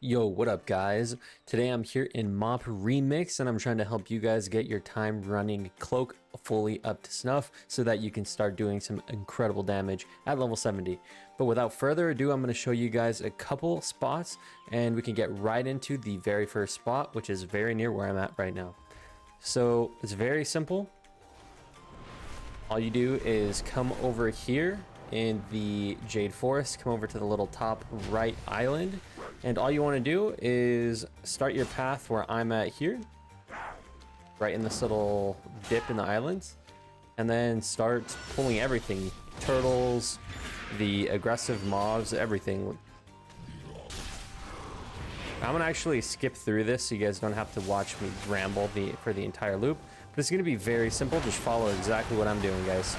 Yo, what up guys? Today I'm here in Mop Remix and I'm trying to help you guys get your time running Cloak fully up to snuff so that you can start doing some incredible damage at level 70. But without further ado, I'm going to show you guys a couple spots and we can get right into the very first spot, which is very near where I'm at right now. So it's very simple. All you do is come over here in the Jade Forest, come over to the little top right island, and all you want to do is start your path where I'm at here, right in this little dip in the islands, and then start pulling everything, turtles, the aggressive mobs, everything. I'm gonna actually skip through this so you guys don't have to watch me ramble for the entire loop, but it's gonna be very simple. Just follow exactly what I'm doing, guys.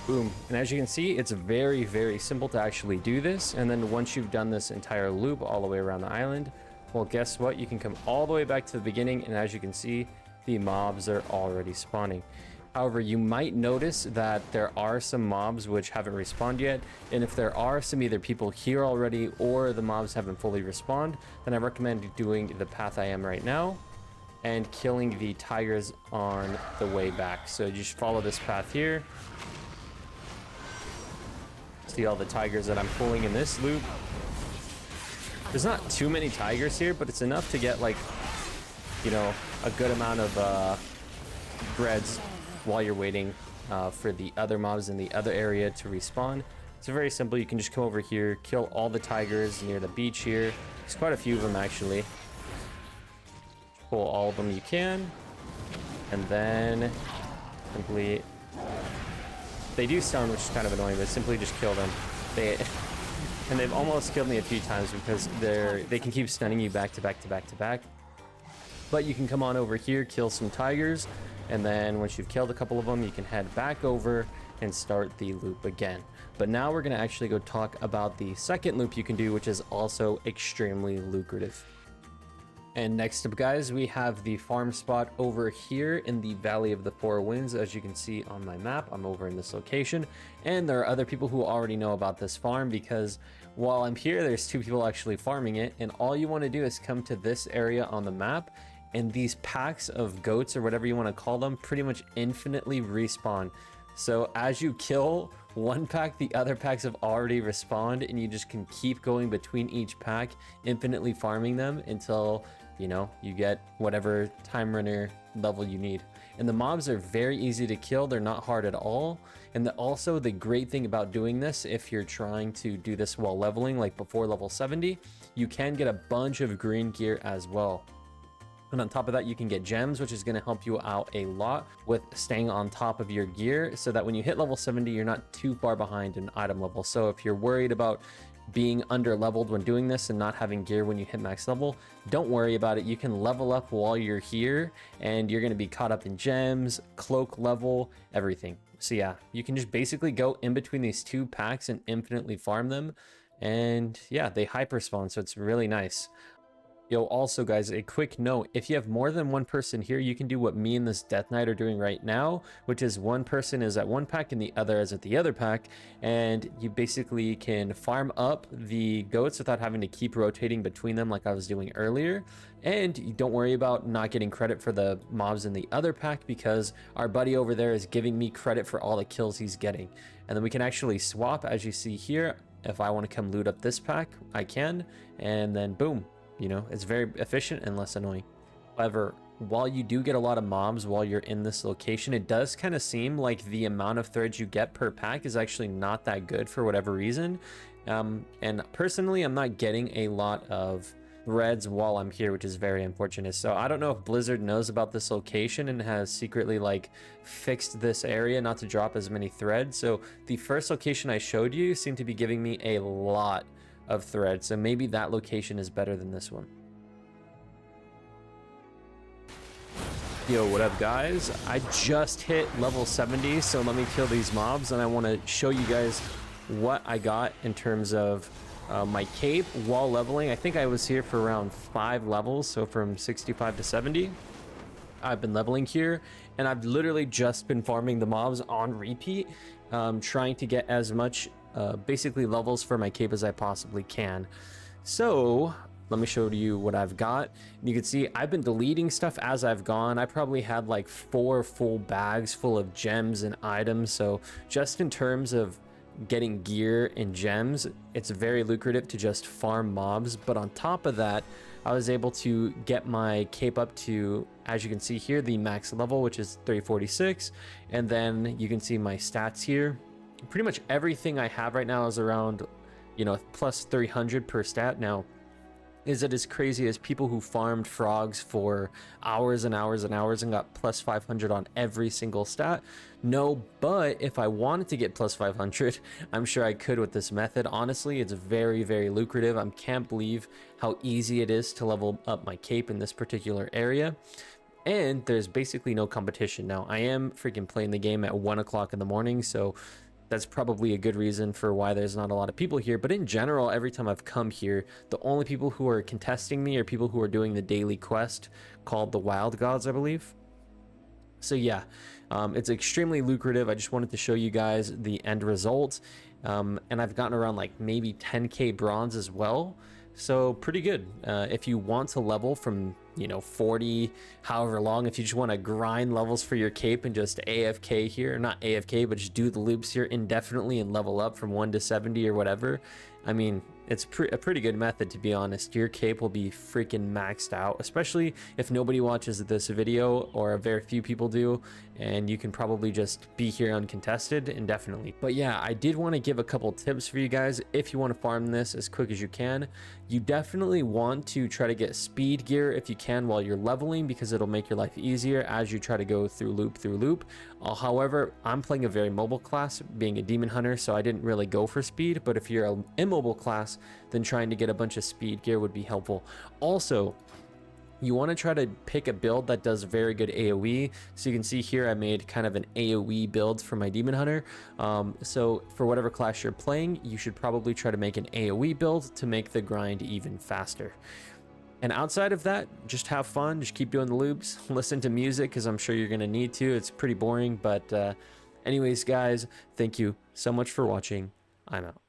Boom. And as you can see, it's very simple to actually do this. And then once you've done this entire loop all the way around the island, well, guess what? You can come all the way back to the beginning. And as you can see, the mobs are already spawning. However, you might notice that there are some mobs which haven't respawned yet. And if there are some either people here already or the mobs haven't fully respawned, then I recommend doing the path I am right now and killing the tigers on the way back. So you just follow this path here. See all the tigers that I'm pulling in this loop. There's not too many tigers here, but it's enough to get, like, you know, a good amount of breads while you're waiting for the other mobs in the other area to respawn. It's very simple. You can just come over here, kill all the tigers near the beach here. There's quite a few of them actually. Pull all of them you can, and then simply, they do stun, which is kind of annoying, but simply just kill them. And they've almost killed me a few times because they can keep stunning you back to back to back to back. But you can come on over here, kill some tigers, and then once you've killed a couple of them, you can head back over and start the loop again. But now we're gonna actually go talk about the second loop you can do, which is also extremely lucrative. And next up, guys, we have the farm spot over here in the Valley of the Four Winds. As you can see on my map, I'm over in this location. And there are other people who already know about this farm because while I'm here, there's two people actually farming it. And all you want to do is come to this area on the map, and these packs of goats, or whatever you want to call them, pretty much infinitely respawn. So as you kill one pack, the other packs have already respawned, and you just can keep going between each pack, infinitely farming them until, you know, you get whatever time runner level you need. And the mobs are very easy to kill. They're not hard at all. And also the great thing about doing this, if you're trying to do this while leveling, like before level 70, you can get a bunch of green gear as well. And on top of that, you can get gems, which is going to help you out a lot with staying on top of your gear so that when you hit level 70, you're not too far behind in item level. So if you're worried about being under leveled when doing this and not having gear when you hit max level, don't worry about it. You can level up while you're here and you're going to be caught up in gems, cloak level, everything. So yeah, you can just basically go in between these two packs and infinitely farm them. And yeah, they hyper spawn, so it's really nice. Yo, also guys, a quick note, if you have more than one person here, you can do what me and this Death Knight are doing right now, which is one person is at one pack and the other is at the other pack, and you basically can farm up the goats without having to keep rotating between them like I was doing earlier. And you don't worry about not getting credit for the mobs in the other pack, because our buddy over there is giving me credit for all the kills he's getting. And then we can actually swap, as you see here. If I want to come loot up this pack, I can, and then boom. You know, it's very efficient and less annoying. However, while you do get a lot of mobs while you're in this location, it does kind of seem like the amount of threads you get per pack is actually not that good for whatever reason. And personally, I'm not getting a lot of threads while I'm here, which is very unfortunate. So I don't know if Blizzard knows about this location and has secretly like fixed this area not to drop as many threads. So the first location I showed you seemed to be giving me a lot of threads, so maybe that location is better than this one. Yo, what up guys? I just hit level 70, so let me kill these mobs, and I want to show you guys what I got in terms of my cape while leveling. I think I was here for around 5 levels, so from 65 to 70 I've been leveling here, and I've literally just been farming the mobs on repeat, trying to get as much basically levels for my cape as I possibly can. So let me show you what I've got. You can see I've been deleting stuff as I've gone. I probably had like 4 full bags full of gems and items. So just in terms of getting gear and gems, it's very lucrative to just farm mobs. But on top of that, I was able to get my cape up to, as you can see here, the max level, which is 346. And then you can see my stats here. Pretty much everything I have right now is around, you know, plus 300 per stat. Now, is it as crazy as people who farmed frogs for hours and hours and hours and got plus 500 on every single stat? No, but if I wanted to get plus 500, I'm sure I could with this method. Honestly, it's very, very lucrative. I can't believe how easy it is to level up my cape in this particular area. And there's basically no competition. Now, I am freaking playing the game at 1 o'clock in the morning, so that's probably a good reason for why there's not a lot of people here. But in general, every time I've come here, the only people who are contesting me are people who are doing the daily quest called the Wild Gods, I believe. So yeah, it's extremely lucrative. I just wanted to show you guys the end result. And I've gotten around like maybe 10k bronze as well. So pretty good. If you want to level from, you know, 40, however long, if you just want to grind levels for your cape and just AFK here, not AFK, but just do the loops here indefinitely and level up from 1 to 70 or whatever. I mean, it's a pretty good method, to be honest. Your cape will be freaking maxed out, especially if nobody watches this video, or a very few people do, and you can probably just be here uncontested indefinitely. But yeah, I did want to give a couple tips for you guys if you want to farm this as quick as you can. You definitely want to try to get speed gear if you can while you're leveling, because it'll make your life easier as you try to go through loop. However, I'm playing a very mobile class, being a demon hunter, so I didn't really go for speed. But if you're an immobile class, then trying to get a bunch of speed gear would be helpful. Also, you want to try to pick a build that does very good AoE. So you can see here I made kind of an AoE build for my demon hunter. So for whatever class you're playing, you should probably try to make an AoE build to make the grind even faster. And outside of that, just have fun, just keep doing the loops, listen to music, because I'm sure you're going to need to. It's pretty boring, but anyways guys, thank you so much for watching. I'm out.